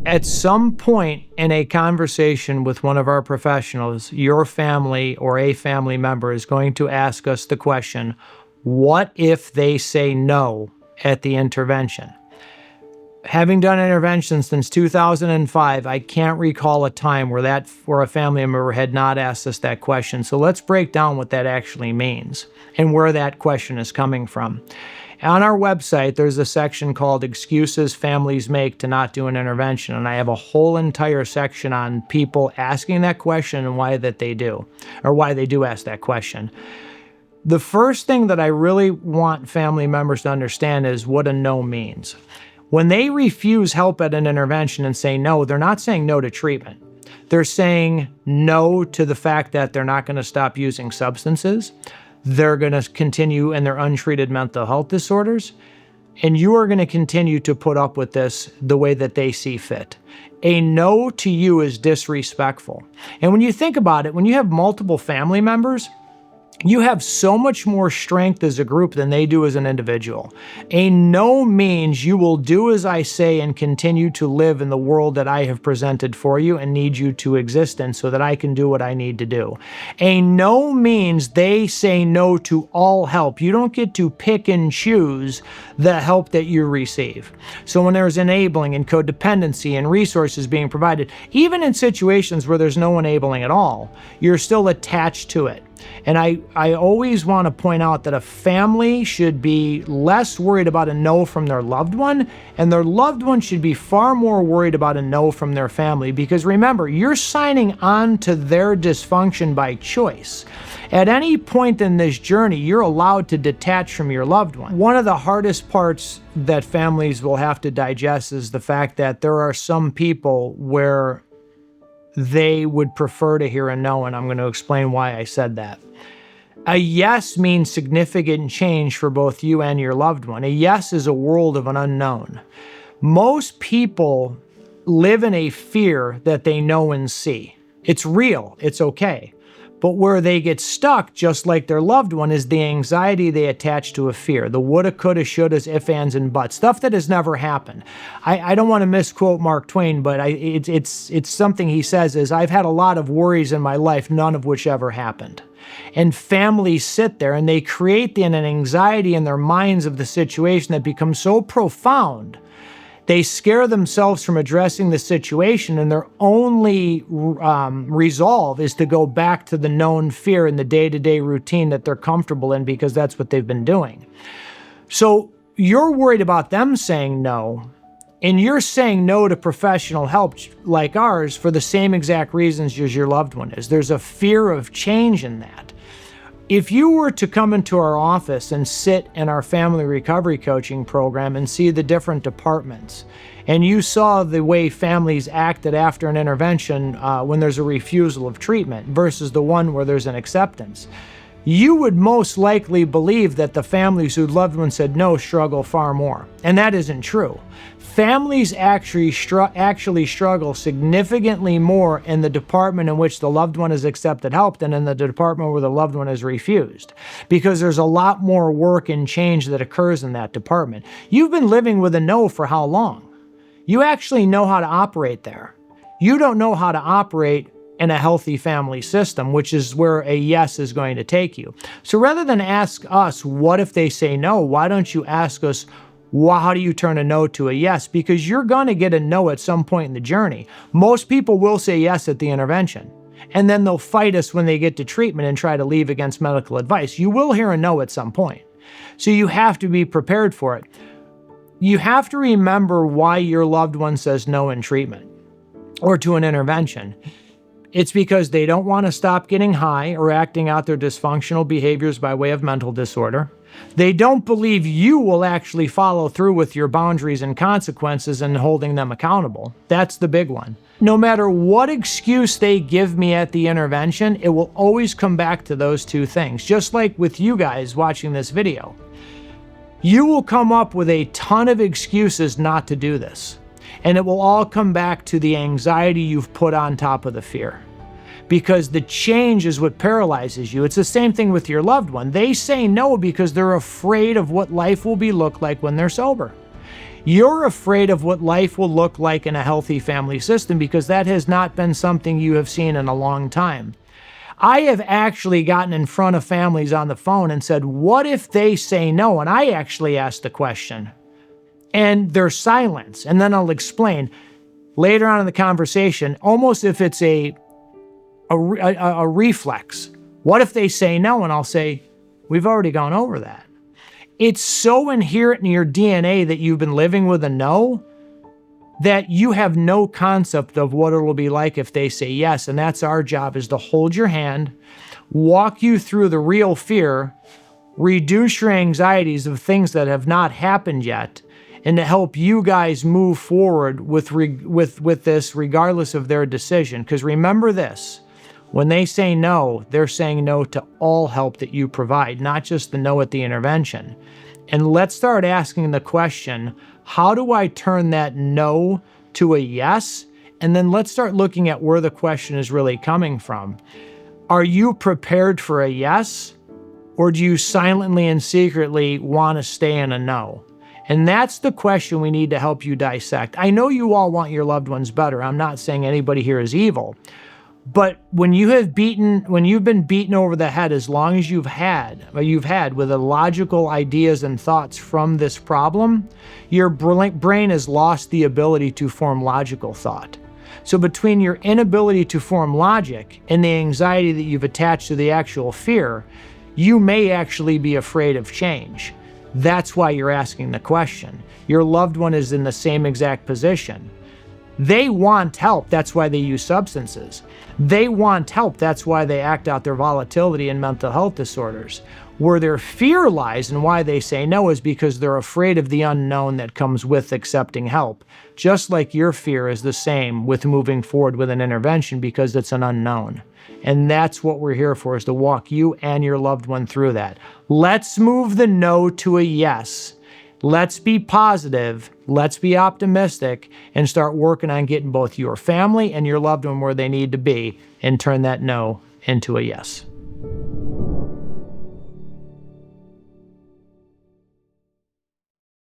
At some point in a conversation with one of our professionals, your family or a family member is going to ask us the question, what if they say no at the intervention? Having done interventions since 2005, I can't recall a time where a family member had not asked us that question. So let's break down what that actually means and where that question is coming from. On our website, there's a section called Excuses Families Make to Not Do an Intervention, and I have a whole entire section on people asking that question and why they do ask that question. The first thing that I really want family members to understand is what a no means. When they refuse help at an intervention and say no, they're not saying no to treatment. They're saying no to the fact that they're not going to stop using substances. They're going to continue in their untreated mental health disorders, and you are going to continue to put up with this the way that they see fit. A no to you is disrespectful. And when you think about it, when you have multiple family members, you have so much more strength as a group than they do as an individual. A no means you will do as I say and continue to live in the world that I have presented for you and need you to exist in so that I can do what I need to do. A no means they say no to all help. You don't get to pick and choose the help that you receive. So when there's enabling and codependency and resources being provided, even in situations where there's no enabling at all, you're still attached to it. And I always want to point out that a family should be less worried about a no from their loved one, and their loved one should be far more worried about a no from their family. Because remember, you're signing on to their dysfunction by choice. At any point in this journey, you're allowed to detach from your loved one. One of the hardest parts that families will have to digest is the fact that there are some people where they would prefer to hear a no, and I'm going to explain why I said that. A yes means significant change for both you and your loved one. A yes is a world of an unknown. Most people live in a fear that they know and see. It's real, it's okay. But where they get stuck, just like their loved one, is the anxiety they attach to a fear. The woulda, coulda, shouldas, ifs, ands, and buts. Stuff that has never happened. I don't want to misquote Mark Twain, but it's something he says is, I've had a lot of worries in my life, none of which ever happened. And families sit there and they create an anxiety in their minds of the situation that becomes so profound. They scare themselves from addressing the situation, and their only resolve is to go back to the known fear in the day-to-day routine that they're comfortable in because that's what they've been doing. So you're worried about them saying no, and you're saying no to professional help like ours for the same exact reasons as your loved one is. There's a fear of change in that. If you were to come into our office and sit in our family recovery coaching program and see the different departments, and you saw the way families acted after an intervention when there's a refusal of treatment versus the one where there's an acceptance, you would most likely believe that the families whose loved ones said no struggle far more. And that isn't true. Families actually struggle significantly more in the department in which the loved one has accepted help than in the department where the loved one has refused, because there's a lot more work and change that occurs in that department. You've been living with a no for how long? You actually know how to operate there. You don't know how to operate in a healthy family system, which is where a yes is going to take you. So rather than ask us, what if they say no? Why don't you ask us, how do you turn a no to a yes? Because you're going to get a no at some point in the journey. Most people will say yes at the intervention, and then they'll fight us when they get to treatment and try to leave against medical advice. You will hear a no at some point. So you have to be prepared for it. You have to remember why your loved one says no in treatment or to an intervention. It's because they don't want to stop getting high or acting out their dysfunctional behaviors by way of mental disorder. They don't believe you will actually follow through with your boundaries and consequences and holding them accountable. That's the big one. No matter what excuse they give me at the intervention, it will always come back to those two things. Just like with you guys watching this video. You will come up with a ton of excuses not to do this. And it will all come back to the anxiety you've put on top of the fear. Because the change is what paralyzes you. It's the same thing with your loved one. They say no because they're afraid of what life will look like when they're sober. You're afraid of what life will look like in a healthy family system because that has not been something you have seen in a long time. I have actually gotten in front of families on the phone and said, what if they say no? And I actually asked the question. And there's silence. And then I'll explain later on in the conversation, almost if it's a reflex. What if they say no? And I'll say, we've already gone over that. It's so inherent in your DNA that you've been living with a no that you have no concept of what it'll be like if they say yes. And that's our job, is to hold your hand, walk you through the real fear, reduce your anxieties of things that have not happened yet, and to help you guys move forward with this regardless of their decision. Because remember this, when they say no, they're saying no to all help that you provide, not just the no at the intervention. And let's start asking the question, how do I turn that no to a yes? And then let's start looking at where the question is really coming from. Are you prepared for a yes? Or do you silently and secretly want to stay in a no? And that's the question we need to help you dissect. I know you all want your loved ones better. I'm not saying anybody here is evil. But when you've been beaten over the head as long as you've had with illogical ideas and thoughts from this problem, your brain has lost the ability to form logical thought. So between your inability to form logic and the anxiety that you've attached to the actual fear, you may actually be afraid of change. That's why you're asking the question. Your loved one is in the same exact position. They want help, that's why they use substances. They want help, that's why they act out their volatility and mental health disorders. Where their fear lies and why they say no is because they're afraid of the unknown that comes with accepting help. Just like your fear is the same with moving forward with an intervention because it's an unknown. And that's what we're here for, is to walk you and your loved one through that. Let's move the no to a yes. Let's be positive, let's be optimistic, and start working on getting both your family and your loved one where they need to be, and turn that no into a yes.